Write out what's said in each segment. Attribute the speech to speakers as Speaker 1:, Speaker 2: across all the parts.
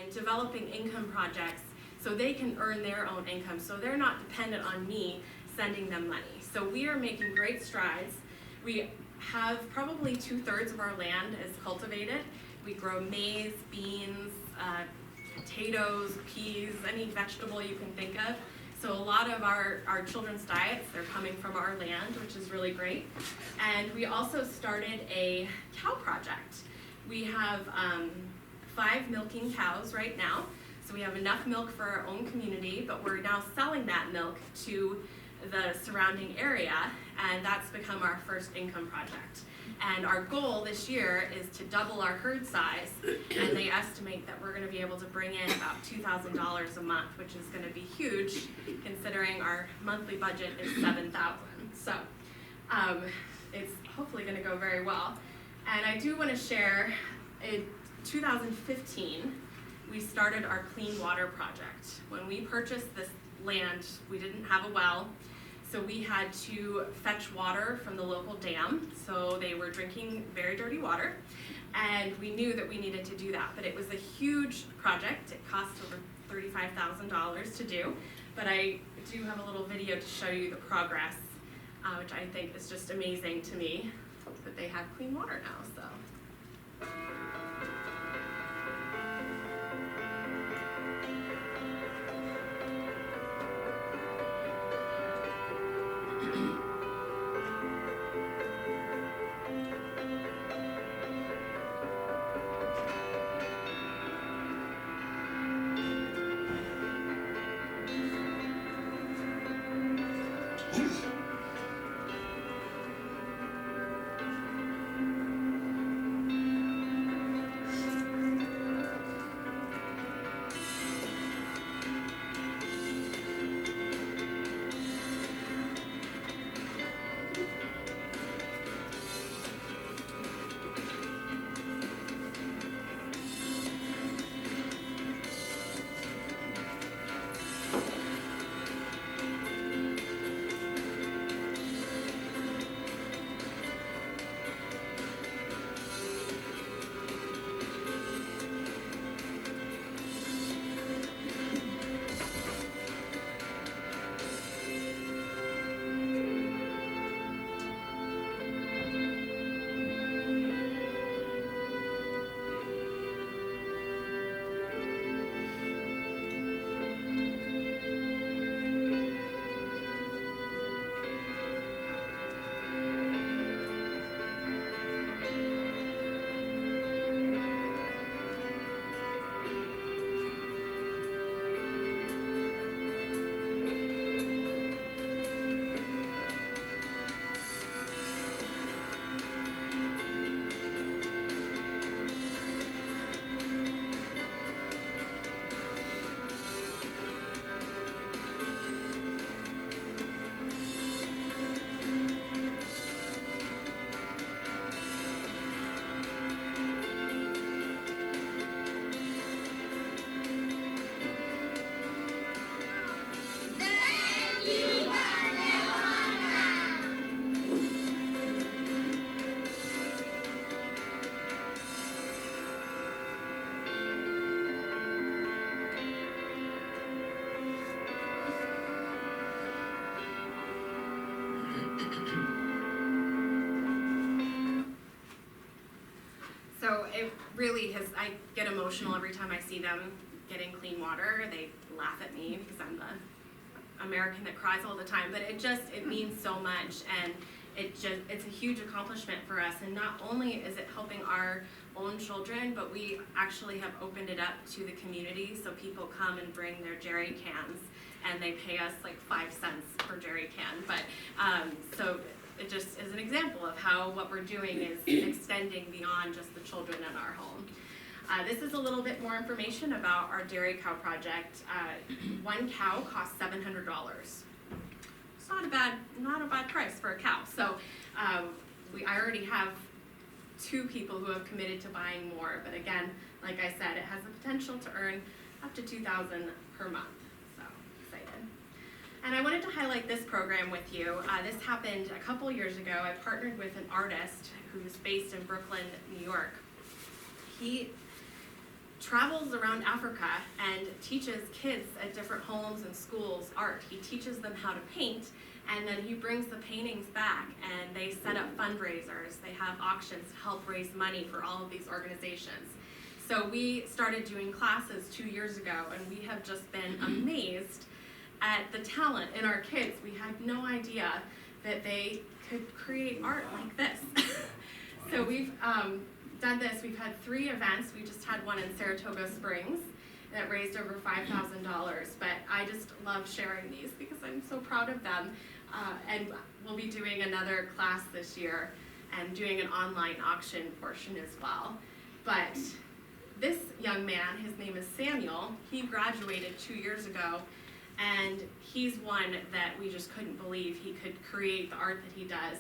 Speaker 1: and developing income projects so they can earn their own income, so they're not dependent on me sending them money. So we are making great strides. We have probably 2/3 of our land is cultivated. We grow maize, beans, potatoes, peas, any vegetable you can think of. So a lot of our children's diets, they're coming from our land, which is really great. And we also started a cow project. We have 5 milking cows right now. So we have enough milk for our own community, but we're now selling that milk to the surrounding area, and that's become our first income project. And our goal this year is to double our herd size, and they estimate that we're gonna be able to bring in about $2,000 a month, which is gonna be huge considering our monthly budget is $7,000. So it's hopefully gonna go very well. And I do wanna share, in 2015, we started our clean water project. When we purchased this land, we didn't have a well, so we had to fetch water from the local dam, so they were drinking very dirty water, and we knew that we needed to do that, but it was a huge project. It cost over $35,000 to do, but I do have a little video to show you the progress, which I think is just amazing to me, that they have clean water now, so. So it really has, I get emotional every time I see them getting clean water. They laugh at me because I'm the American that cries all the time, but it means so much, and it's a huge accomplishment for us. And not only is it helping our own children, but we actually have opened it up to the community, so people come and bring their jerry cans, and they pay us like 5 cents per jerry can. But so it just is an example of how what we're doing is extending beyond just the children in our home. This is a little bit more information about our dairy cow project. One cow costs $700. It's not a bad price for a cow. So I already have 2 people who have committed to buying more, but again, like I said, it has the potential to earn up to $2,000 per month. So excited. And I wanted to highlight this program with you. This happened a couple years ago. I partnered with an artist who's based in Brooklyn, New York. travels around Africa and teaches kids at different homes and schools art. He teaches them how to paint, and then he brings the paintings back, and they set up fundraisers. They have auctions to help raise money for all of these organizations. So we started doing classes 2 years ago, and we have just been amazed at the talent in our kids. We had no idea that they could create art like this. So we've done this. We've had 3 events. We just had one in Saratoga Springs that raised over $5,000. But I just love sharing these because I'm so proud of them. And we'll be doing another class this year and doing an online auction portion as well. But this young man, his name is Samuel, he graduated 2 years ago, and he's one that we just couldn't believe he could create the art that he does.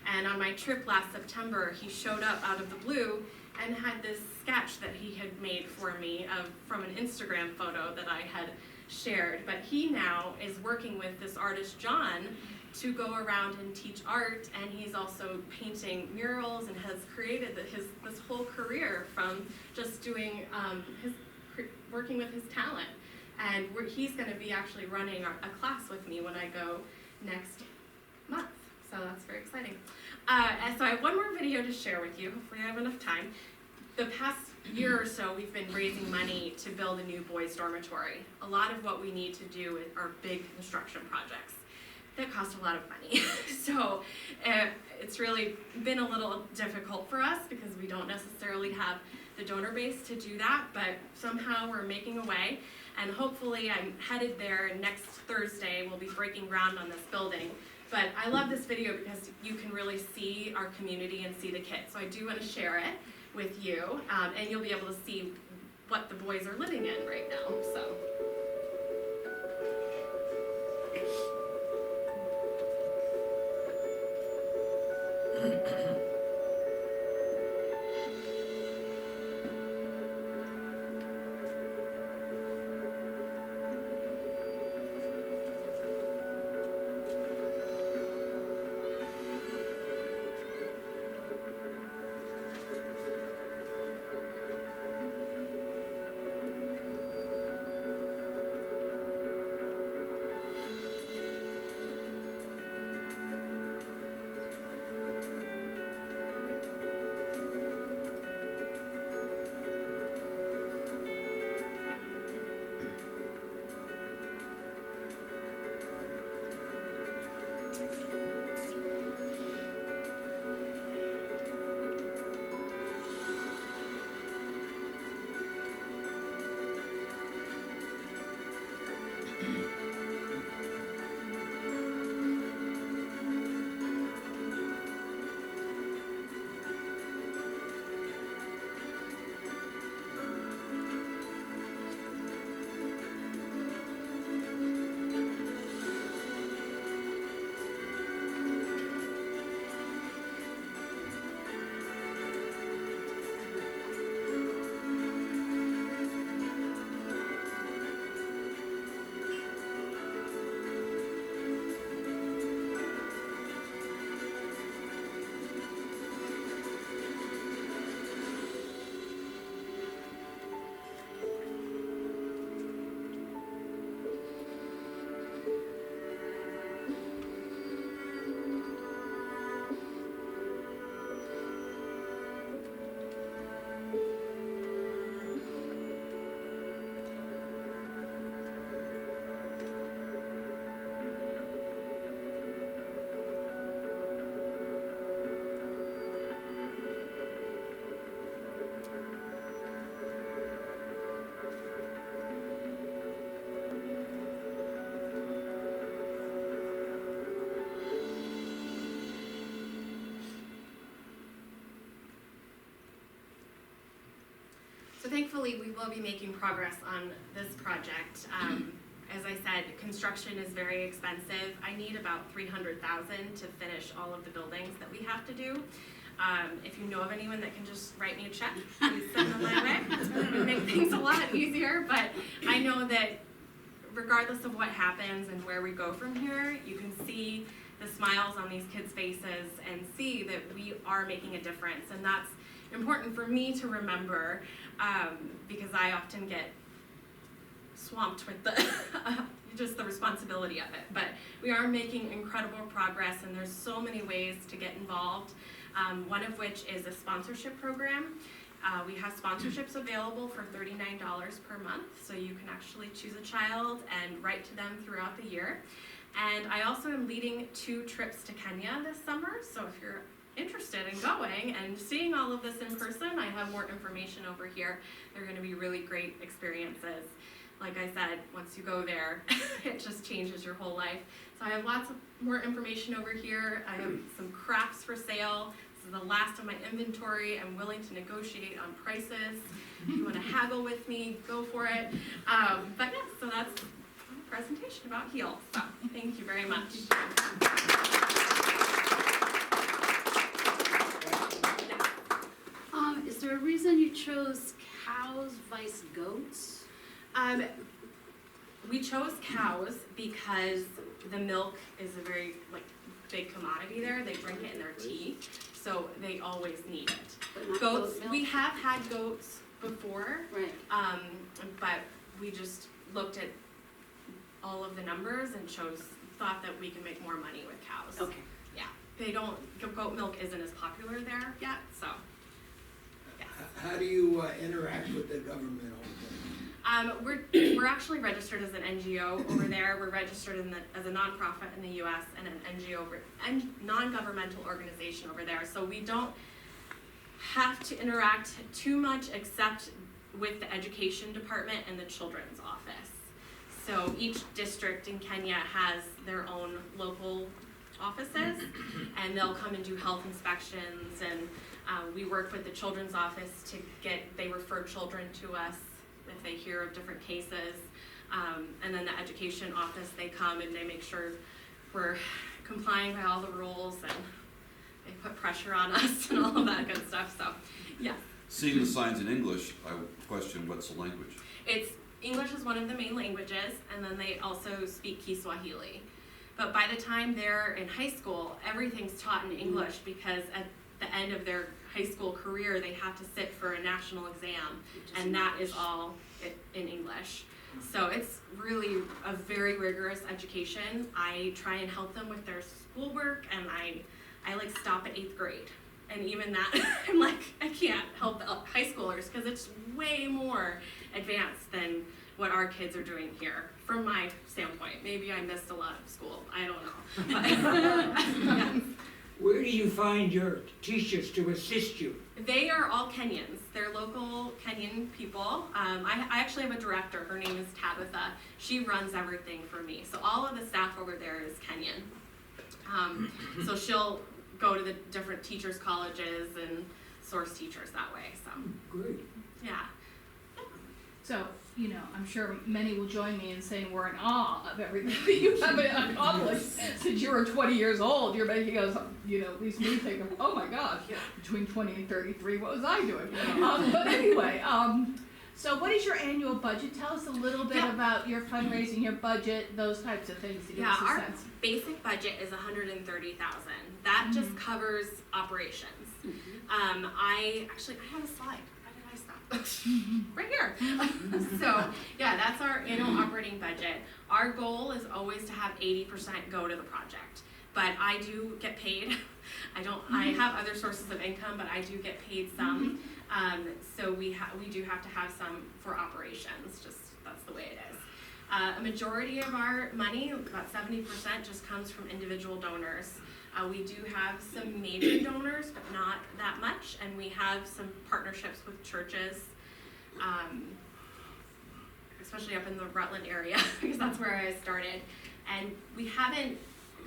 Speaker 1: And on my trip last September, he showed up out of the blue and had this sketch that he had made for me from an Instagram photo that I had shared. But he now is working with this artist, John, to go around and teach art, and he's also painting murals and has created this whole career from just doing working with his talent. And he's going to be actually running a class with me when I go next month. So that's very exciting. And so I have one more video to share with you. Hopefully I have enough time. The past year or so, we've been raising money to build a new boys' dormitory. A lot of what we need to do are big construction projects that cost a lot of money. So it's really been a little difficult for us because we don't necessarily have the donor base to do that, but somehow we're making a way. And hopefully I'm headed there next Thursday. We'll be breaking ground on this building. But I love this video because you can really see our community and see the kids. So I do want to share it with you, and you'll be able to see what the boys are living in right now. So. So thankfully, we will be making progress on this project. As I said, construction is very expensive. I need about $300,000 to finish all of the buildings that we have to do. If you know of anyone that can just write me a check, please send them my way. It would make things a lot easier, but I know that regardless of what happens and where we go from here, you can see the smiles on these kids' faces and see that we are making a difference. And that's important for me to remember, because I often get swamped with the just the responsibility of it. But we are making incredible progress, and there's so many ways to get involved, one of which is a sponsorship program. We have sponsorships available for $39 per month, so you can actually choose a child and write to them throughout the year. And I also am leading 2 trips to Kenya this summer, so if you're interested in going and seeing all of this in person, I have more information over here. They're going to be really great experiences. Like I said, once you go there, it just changes your whole life. So I have lots of more information over here. I have some crafts for sale. This is the last of my inventory. I'm willing to negotiate on prices. If you want to haggle with me, go for it. But yeah, so that's a presentation about HEAL. So thank you very much.
Speaker 2: Is there a reason you chose cows vice goats?
Speaker 1: We chose cows because the milk is a very big commodity there. They drink it in their tea, so they always need it. Goats, we have had goats before,
Speaker 2: right?
Speaker 1: But we just looked at all of the numbers and thought that we can make more money with cows.
Speaker 2: Okay.
Speaker 1: Yeah, goat milk isn't as popular there yet, so. Yes.
Speaker 3: How do you interact with the government over
Speaker 1: We're actually registered as an NGO over there. We're registered as a nonprofit in the U.S. and an NGO and non-governmental organization over there. So we don't have to interact too much except with the education department and the children's office. So each district in Kenya has their own local offices, and they'll come and do health inspections, and we work with the children's office they refer children to us if they hear of different cases, and then the education office, they come and they make sure we're complying by all the rules, and they put pressure on us and all of that good stuff, so, yeah.
Speaker 4: Seeing the signs in English, I question what's the language?
Speaker 1: English is one of the main languages, and then they also speak Kiswahili. But by the time they're in high school, everything's taught in English, because at the end of their high school career, they have to sit for a national exam, and that is all in English. So it's really a very rigorous education. I try and help them with their schoolwork, and I stop at 8th grade. And even that, I'm like, I can't help the high schoolers, because it's way more advanced than what our kids are doing here, from my standpoint. Maybe I missed a lot of school, I don't know. But, yeah.
Speaker 3: Where do you find your teachers to assist you?
Speaker 1: They are all Kenyans. They're local Kenyan people. I actually have a director. Her name is Tabitha. She runs everything for me. So all of the staff over there is Kenyan. So she'll go to the different teachers' colleges and source teachers that way. So
Speaker 3: Great.
Speaker 1: yeah.
Speaker 5: So, I'm sure many will join me in saying we're in awe of everything that you have accomplished since you were 20 years old. You're making us, at least me think of, oh my gosh, between 20 and 33, what was I doing? But anyway, so what is your annual budget? Tell us a little bit about your fundraising, your budget, those types of things to give us a
Speaker 1: our
Speaker 5: sense.
Speaker 1: basic budget is $130,000. That just covers operations. I have a slide. Right here. So yeah, that's our annual operating budget. Our goal is always to have 80% go to the project, but I do get paid. I have other sources of income, but I do get paid some. So we do have to have some for operations. Just that's the way it is. A majority of our money, about 70%, just comes from individual donors. We do have some major donors, but not that much, and we have some partnerships with churches, especially up in the Rutland area, because that's where I started. And we haven't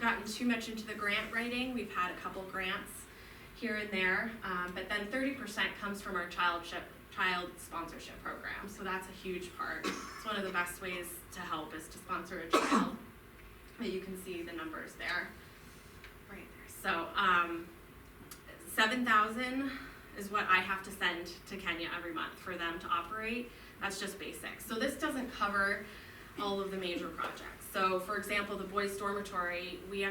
Speaker 1: gotten too much into the grant writing. We've had a couple grants here and there, but then 30% comes from our child sponsorship program, so that's a huge part. It's one of the best ways to help is to sponsor a child. But you can see the numbers there. Right there. So $7,000 is what I have to send to Kenya every month for them to operate. That's just basic. So this doesn't cover all of the major projects. So for example, the boys dormitory, the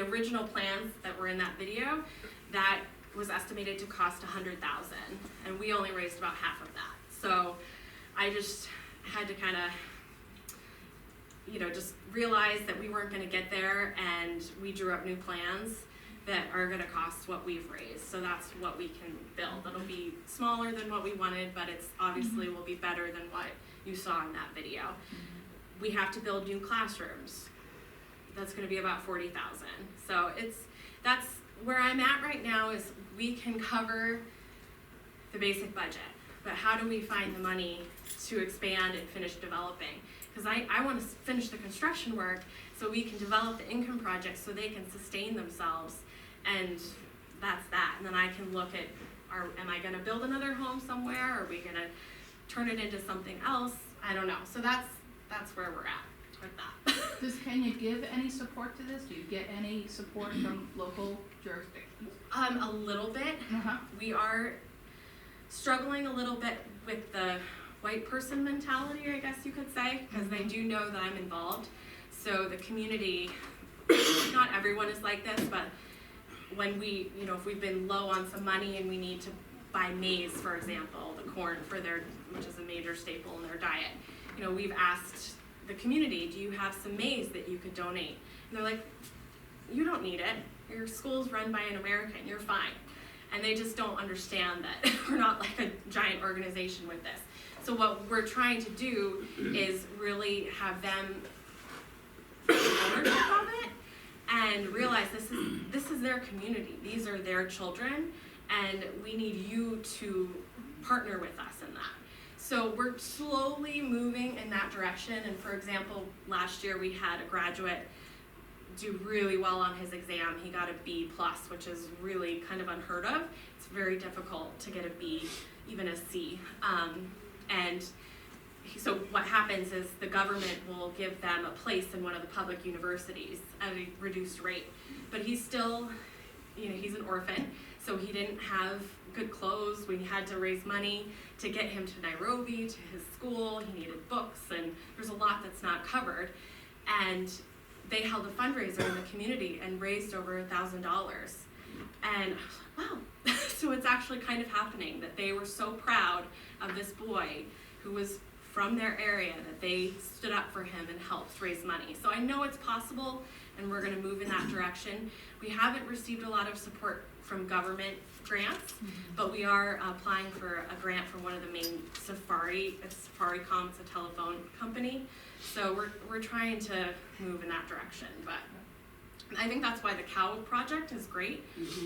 Speaker 1: original plans that were in that video, that was estimated to cost $100,000, and we only raised about half of that. So I just had to kind of, just realize that we weren't going to get there, and we drew up new plans that are going to cost what we've raised. So that's what we can build. It'll be smaller than what we wanted, but it's obviously will be better than what you saw in that video. We have to build new classrooms. That's going to be about $40,000. So that's where I'm at right now. Is we can cover the basic budget, but how do we find the money to expand and finish developing? Because I want to finish the construction work so we can develop the income projects so they can sustain themselves, and that's that. And then I can look at, am I going to build another home somewhere? Are we going to turn it into something else? I don't know. So that's where we're at with that.
Speaker 5: Can you give any support to this? Do you get any support from local jurisdictions?
Speaker 1: A little bit. We are struggling a little bit with the white person mentality, I guess you could say, because they do know that I'm involved. So the community, not everyone is like this, but when we, if we've been low on some money and we need to buy maize, for example, the corn for which is a major staple in their diet, we've asked the community, do you have some maize that you could donate? And they're like, you don't need it. Your school's run by an American, you're fine. And they just don't understand that we're not like a giant organization with this. So what we're trying to do is really have them take ownership of it and realize this is their community. These are their children, and we need you to partner with us in that. So we're slowly moving in that direction. And for example, last year we had a graduate do really well on his exam. He got a B+, which is really kind of unheard of. It's very difficult to get a B, even a C. And so what happens is the government will give them a place in one of the public universities at a reduced rate. But he's still, he's an orphan, so he didn't have good clothes. We had to raise money to get him to Nairobi, to his school. He needed books, and there's a lot that's not covered. And they held a fundraiser in the community and raised over $1,000. And I was like, wow. So it's actually kind of happening, that they were so proud of this boy who was from their area that they stood up for him and helped raise money. So I know it's possible, and we're going to move in that direction. We haven't received a lot of support from government grants, but we are applying for a grant from one of the main Safaricom, it's a telephone company. So we're trying to move in that direction, but I think that's why the cow project is great,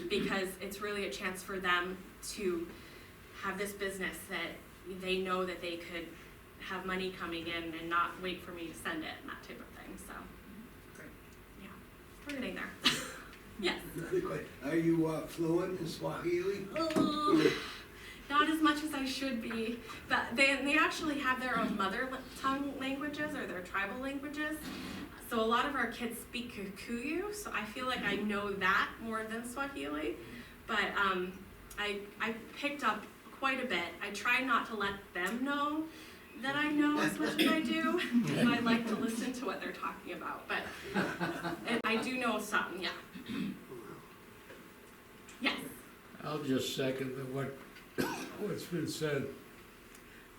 Speaker 1: because it's really a chance for them to have this business that they know that they could have money coming in and not wait for me to send it and that type of thing. So yeah, we're getting there. Yes.
Speaker 6: Are you fluent in Swahili?
Speaker 1: Not as much as I should be, but they actually have their own mother tongue languages, or their tribal languages. So a lot of our kids speak Kikuyu, so I feel like I know that more than Swahili. But I picked up quite a bit. I try not to let them know that I know as much as I do. I like to listen to what they're talking about, but I do know some, yeah. Yes.
Speaker 7: I'll just second what's been said.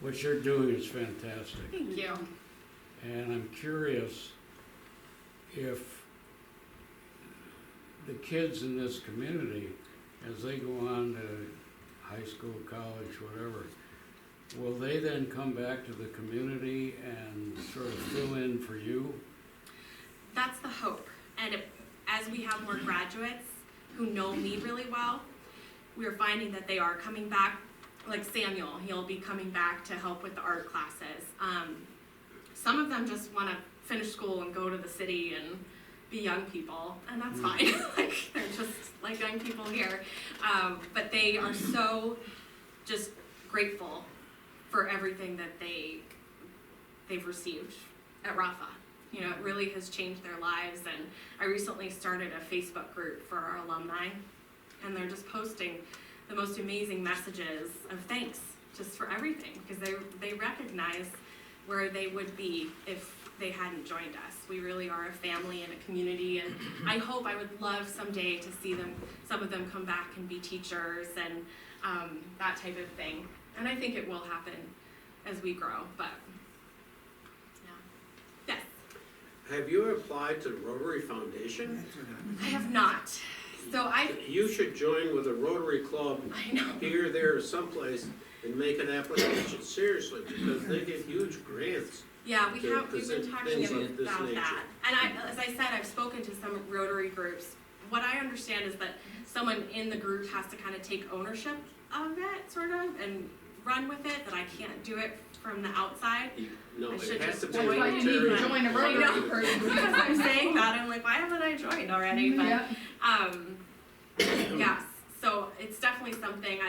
Speaker 7: What you're doing is fantastic.
Speaker 1: Thank you.
Speaker 7: And I'm curious if the kids in this community, as they go on to high school, college, whatever, will they then come back to the community and sort of fill in for you?
Speaker 1: That's the hope. And as we have more graduates who know me really well, we're finding that they are coming back. Like Samuel, he'll be coming back to help with the art classes. Some of them just want to finish school and go to the city and be young people, and that's fine. Like, they're just like young people here. But they are so just grateful for everything that they've received at Rapha. It really has changed their lives. And I recently started a Facebook group for our alumni, and they're just posting the most amazing messages of thanks just for everything, because they recognize where they would be if they hadn't joined us. We really are a family and a community, and I would love someday to see some of them come back and be teachers and that type of thing. And I think it will happen as we grow, but yeah. Yes,
Speaker 8: Have you applied to the Rotary Foundation?
Speaker 1: I have not. So
Speaker 8: You should join with a Rotary Club
Speaker 1: I know.
Speaker 8: here, there, or someplace and make an application seriously, because they get huge grants.
Speaker 1: Yeah, we've been
Speaker 8: Things
Speaker 1: talking
Speaker 8: of this
Speaker 1: about
Speaker 8: nature.
Speaker 1: that. And as I said, I've spoken to some Rotary groups. What I understand is that someone in the group has to kind of take ownership of it, sort of, and run with it, that I can't do it from the outside.
Speaker 8: No,
Speaker 1: I
Speaker 8: it
Speaker 1: should
Speaker 8: has to
Speaker 1: just
Speaker 8: be
Speaker 5: That's why you need to
Speaker 8: voluntary.
Speaker 5: join a
Speaker 1: I
Speaker 5: Rotary
Speaker 1: know.
Speaker 5: person.
Speaker 1: Because I'm saying that, I'm like, why haven't I joined already? But
Speaker 5: Yeah.
Speaker 1: yes, so it's definitely something.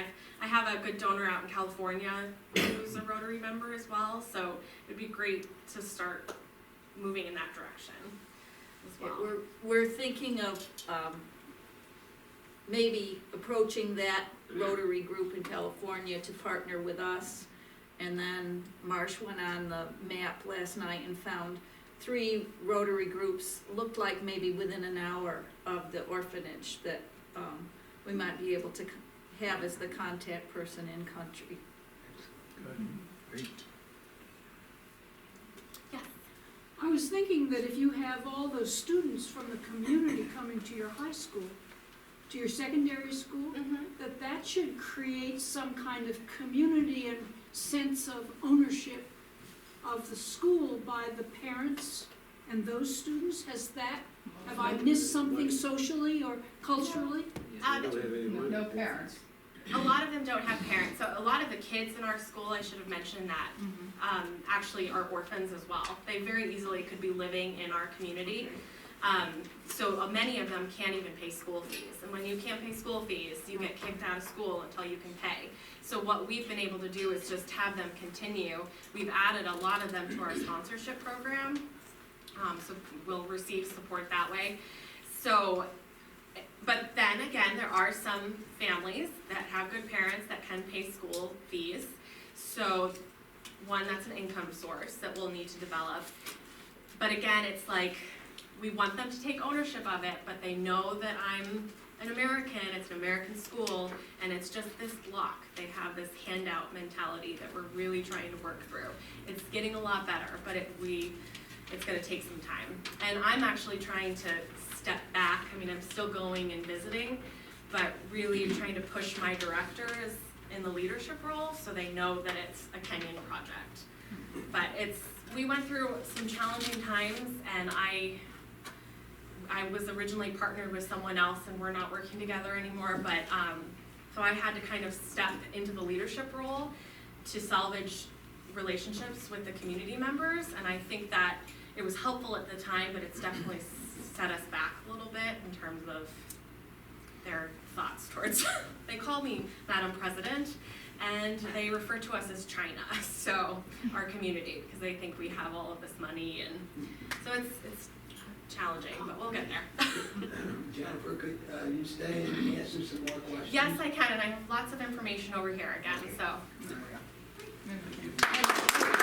Speaker 1: I have a good donor out in California who's a Rotary member as well, so it'd be great to start moving in that direction as well.
Speaker 9: We're thinking of, maybe approaching that Rotary group in California to partner with us. And then Marsh went on the map last night and found 3 Rotary groups, looked like maybe within an hour of the orphanage, that we might be able to have as the contact person in country.
Speaker 6: Great.
Speaker 10: I was thinking that if you have all those students from the community coming to your high school, to your secondary school, that should create some kind of community and sense of ownership of the school by the parents and those students. Have I missed something socially or culturally?
Speaker 8: You don't have any money.
Speaker 5: No parents.
Speaker 1: A lot of them don't have parents, so a lot of the kids in our school, I should have mentioned that, actually are orphans as well. They very easily could be living in our community. So many of them can't even pay school fees, and when you can't pay school fees, you get kicked out of school until you can pay. So what we've been able to do is just have them continue. We've added a lot of them to our sponsorship program, so we'll receive support that way. So, but then again, there are some families that have good parents that can pay school fees. So one, that's an income source that we'll need to develop. But again, it's like, we want them to take ownership of it, but they know that I'm an American, it's an American school, and it's just this block. They have this handout mentality that we're really trying to work through. It's getting a lot better, but it's gonna take some time. And I'm actually trying to step back. I mean, I'm still going and visiting, but really trying to push my directors in the leadership role so they know that it's a Kenyan project. But we went through some challenging times, and I was originally partnered with someone else, and we're not working together anymore, but so I had to kind of step into the leadership role to salvage relationships with the community members, and I think that it was helpful at the time, but it's definitely set us back a little bit in terms of their thoughts towards, they call me Madam President, and they refer to us as China, so our community, because they think we have all of this money, and so it's challenging, but we'll get there.
Speaker 6: Jennifer, could you stay and answer some more questions?
Speaker 1: Yes, I can, and I have lots of information over here again, so.
Speaker 5: Maybe.